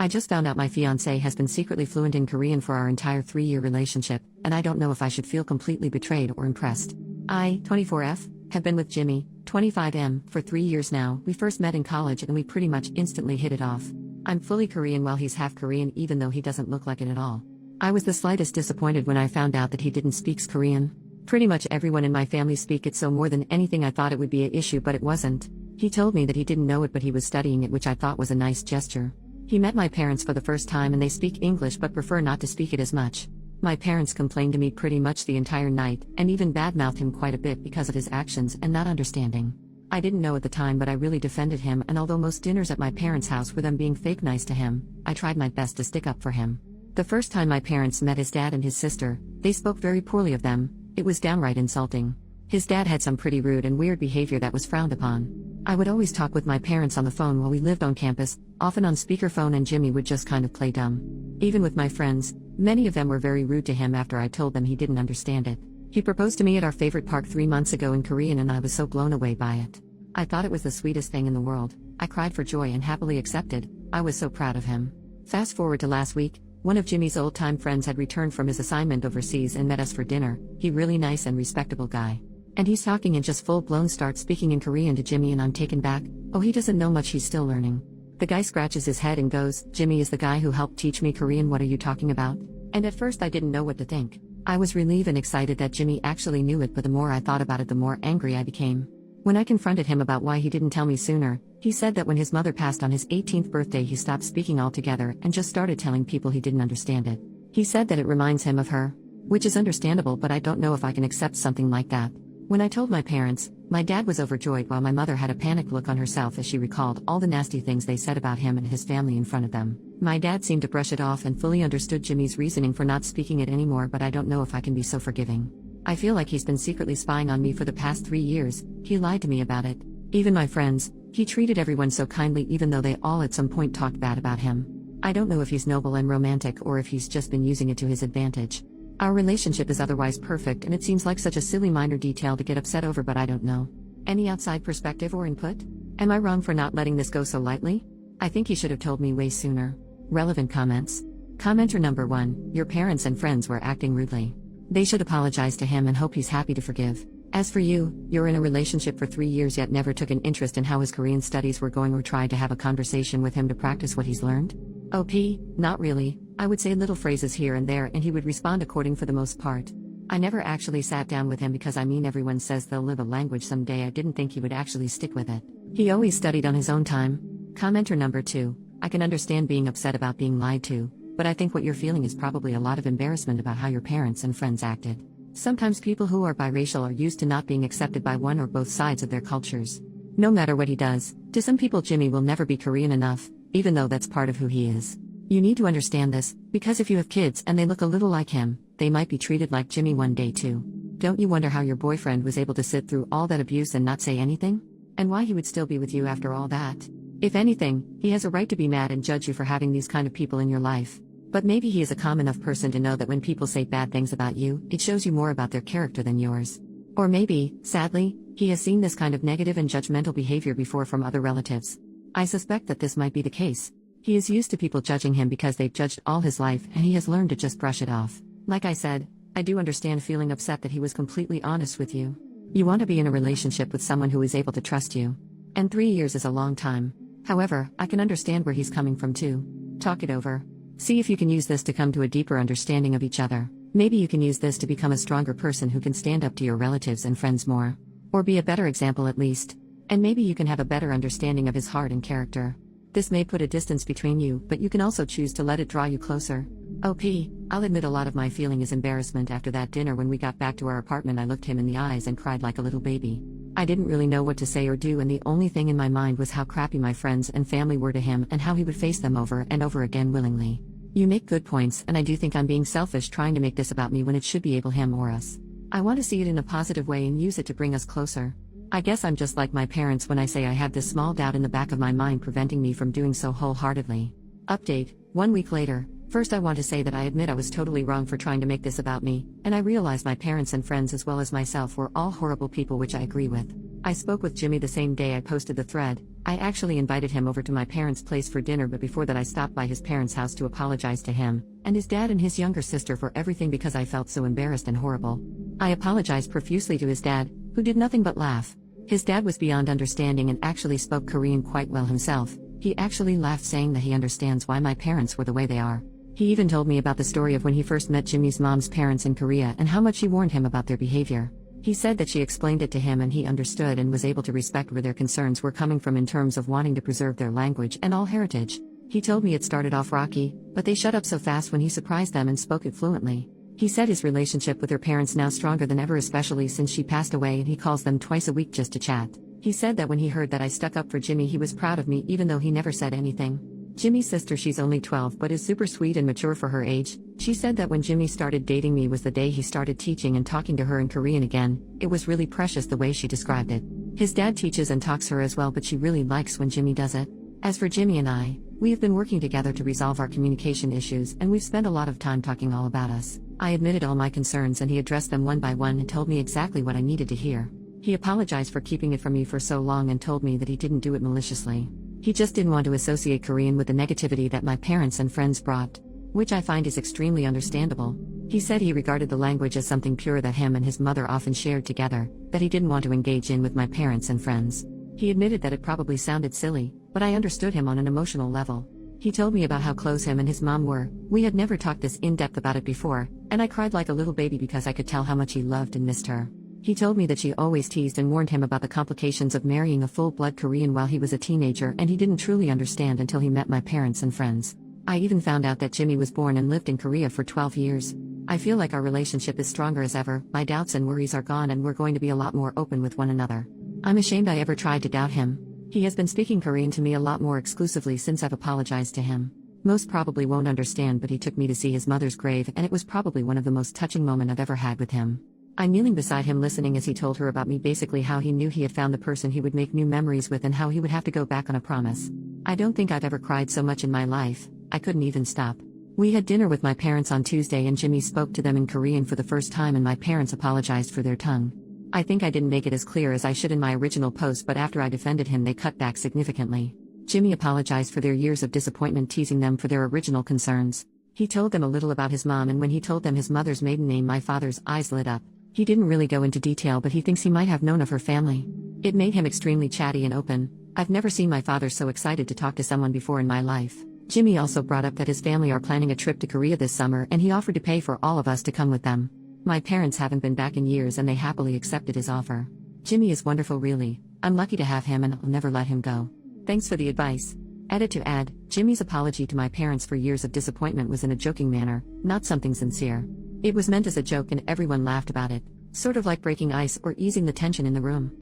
I just found out my fiancé has been secretly fluent in Korean for our entire 3-year relationship, and I don't know if I should feel completely betrayed or impressed. I, 24F, have been with Jimmy, 25M, for 3 years now. We first met in college and we pretty much instantly hit it off. I'm fully Korean while he's half Korean, even though he doesn't look like it at all. I was the slightest disappointed when I found out that he didn't speak Korean. Pretty much everyone in my family speak it, so more than anything I thought it would be an issue, but it wasn't. He told me that he didn't know it but he was studying it, which I thought was a nice gesture. He met my parents for the first time and they speak English but prefer not to speak it as much. My parents complained to me pretty much the entire night, and even badmouthed him quite a bit because of his actions and not understanding. I didn't know at the time, but I really defended him, and although most dinners at my parents' house were them being fake nice to him, I tried my best to stick up for him. The first time my parents met his dad and his sister, they spoke very poorly of them. It was downright insulting. His dad had some pretty rude and weird behavior that was frowned upon. I would always talk with my parents on the phone while we lived on campus, often on speakerphone, and Jimmy would just kind of play dumb. Even with my friends, many of them were very rude to him after I told them he didn't understand it. He proposed to me at our favorite park 3 months ago in Korean and I was so blown away by it. I thought it was the sweetest thing in the world. I cried for joy and happily accepted. I was so proud of him. Fast forward to last week, one of Jimmy's old-time friends had returned from his assignment overseas and met us for dinner. He really nice and respectable guy. And he's talking and just full-blown starts speaking in Korean to Jimmy and I'm taken back. Oh, he doesn't know much, he's still learning. The guy scratches his head and goes, "Jimmy is the guy who helped teach me Korean, what are you talking about?" And at first I didn't know what to think. I was relieved and excited that Jimmy actually knew it, but the more I thought about it the more angry I became. When I confronted him about why he didn't tell me sooner, he said that when his mother passed on his 18th birthday he stopped speaking altogether and just started telling people he didn't understand it. He said that it reminds him of her. Which is understandable, but I don't know if I can accept something like that. When I told my parents, my dad was overjoyed while my mother had a panicked look on herself as she recalled all the nasty things they said about him and his family in front of them. My dad seemed to brush it off and fully understood Jimmy's reasoning for not speaking it anymore, but I don't know if I can be so forgiving. I feel like he's been secretly spying on me for the past 3 years. He lied to me about it. Even my friends, he treated everyone so kindly even though they all at some point talked bad about him. I don't know if he's noble and romantic or if he's just been using it to his advantage. Our relationship is otherwise perfect and it seems like such a silly minor detail to get upset over, but I don't know. Any outside perspective or input? Am I wrong for not letting this go so lightly? I think he should have told me way sooner. Relevant comments. Commenter number 1, your parents and friends were acting rudely. They should apologize to him and hope he's happy to forgive. As for you, you're in a relationship for 3 years yet never took an interest in how his Korean studies were going or tried to have a conversation with him to practice what he's learned? OP, not really. I would say little phrases here and there and he would respond according for the most part. I never actually sat down with him because everyone says they'll live a language someday. I didn't think he would actually stick with it. He always studied on his own time. Commenter number 2, I can understand being upset about being lied to, but I think what you're feeling is probably a lot of embarrassment about how your parents and friends acted. Sometimes people who are biracial are used to not being accepted by one or both sides of their cultures. No matter what he does, to some people Jimmy will never be Korean enough, even though that's part of who he is. You need to understand this, because if you have kids and they look a little like him, they might be treated like Jimmy one day too. Don't you wonder how your boyfriend was able to sit through all that abuse and not say anything? And why he would still be with you after all that? If anything, he has a right to be mad and judge you for having these kind of people in your life. But maybe he is a calm enough person to know that when people say bad things about you, it shows you more about their character than yours. Or maybe, sadly, he has seen this kind of negative and judgmental behavior before from other relatives. I suspect that this might be the case. He is used to people judging him because they've judged all his life and he has learned to just brush it off. Like I said, I do understand feeling upset that he was completely honest with you. You want to be in a relationship with someone who is able to trust you. And 3 years is a long time. However, I can understand where he's coming from too. Talk it over. See if you can use this to come to a deeper understanding of each other. Maybe you can use this to become a stronger person who can stand up to your relatives and friends more. Or be a better example at least. And maybe you can have a better understanding of his heart and character. This may put a distance between you, but you can also choose to let it draw you closer. OP, I'll admit a lot of my feeling is embarrassment. After that dinner when we got back to our apartment I looked him in the eyes and cried like a little baby. I didn't really know what to say or do and the only thing in my mind was how crappy my friends and family were to him and how he would face them over and over again willingly. You make good points and I do think I'm being selfish trying to make this about me when it should be able him or us. I want to see it in a positive way and use it to bring us closer. I guess I'm just like my parents when I say I have this small doubt in the back of my mind preventing me from doing so wholeheartedly. Update, 1 week later. First I want to say that I admit I was totally wrong for trying to make this about me, and I realize my parents and friends as well as myself were all horrible people, which I agree with. I spoke with Jimmy the same day I posted the thread, I actually invited him over to my parents' place for dinner, but before that I stopped by his parents' house to apologize to him, and his dad and his younger sister for everything because I felt so embarrassed and horrible. I apologized profusely to his dad, who did nothing but laugh. His dad was beyond understanding and actually spoke Korean quite well himself. He actually laughed, saying that he understands why my parents were the way they are. He even told me about the story of when he first met Jimmy's mom's parents in Korea and how much she warned him about their behavior. He said that she explained it to him and he understood and was able to respect where their concerns were coming from in terms of wanting to preserve their language and all heritage. He told me it started off rocky, but they shut up so fast when he surprised them and spoke it fluently. He said his relationship with their parents now stronger than ever, especially since she passed away, and he calls them twice a week just to chat. He said that when he heard that I stuck up for Jimmy, he was proud of me even though he never said anything. Jimmy's sister, she's only 12 but is super sweet and mature for her age. She said that when Jimmy started dating me was the day he started teaching and talking to her in Korean again. It was really precious the way she described it. His dad teaches and talks her as well, but she really likes when Jimmy does it. As for Jimmy and I, we have been working together to resolve our communication issues, and we've spent a lot of time talking all about us. I admitted all my concerns and he addressed them one by one and told me exactly what I needed to hear. He apologized for keeping it from me for so long and told me that he didn't do it maliciously. He just didn't want to associate Korean with the negativity that my parents and friends brought, which I find is extremely understandable. He said he regarded the language as something pure that him and his mother often shared together, that he didn't want to engage in with my parents and friends. He admitted that it probably sounded silly, but I understood him on an emotional level. He told me about how close him and his mom were. We had never talked this in-depth about it before, and I cried like a little baby because I could tell how much he loved and missed her. He told me that she always teased and warned him about the complications of marrying a full-blood Korean while he was a teenager, and he didn't truly understand until he met my parents and friends. I even found out that Jimmy was born and lived in Korea for 12 years. I feel like our relationship is stronger as ever, my doubts and worries are gone, and we're going to be a lot more open with one another. I'm ashamed I ever tried to doubt him. He has been speaking Korean to me a lot more exclusively since I've apologized to him. Most probably won't understand, but he took me to see his mother's grave, and it was probably one of the most touching moments I've ever had with him. I'm kneeling beside him listening as he told her about me, basically how he knew he had found the person he would make new memories with and how he would have to go back on a promise. I don't think I've ever cried so much in my life. I couldn't even stop. We had dinner with my parents on Tuesday and Jimmy spoke to them in Korean for the first time and my parents apologized for their tongue. I think I didn't make it as clear as I should in my original post, but after I defended him they cut back significantly. Jimmy apologized for their years of disappointment, teasing them for their original concerns. He told them a little about his mom, and when he told them his mother's maiden name, my father's eyes lit up. He didn't really go into detail, but he thinks he might have known of her family. It made him extremely chatty and open. I've never seen my father so excited to talk to someone before in my life. Jimmy also brought up that his family are planning a trip to Korea this summer and he offered to pay for all of us to come with them. My parents haven't been back in years and they happily accepted his offer. Jimmy is wonderful, really. I'm lucky to have him and I'll never let him go. Thanks for the advice. Edit to add, Jimmy's apology to my parents for years of disappointment was in a joking manner, not something sincere. It was meant as a joke and everyone laughed about it, sort of like breaking ice or easing the tension in the room.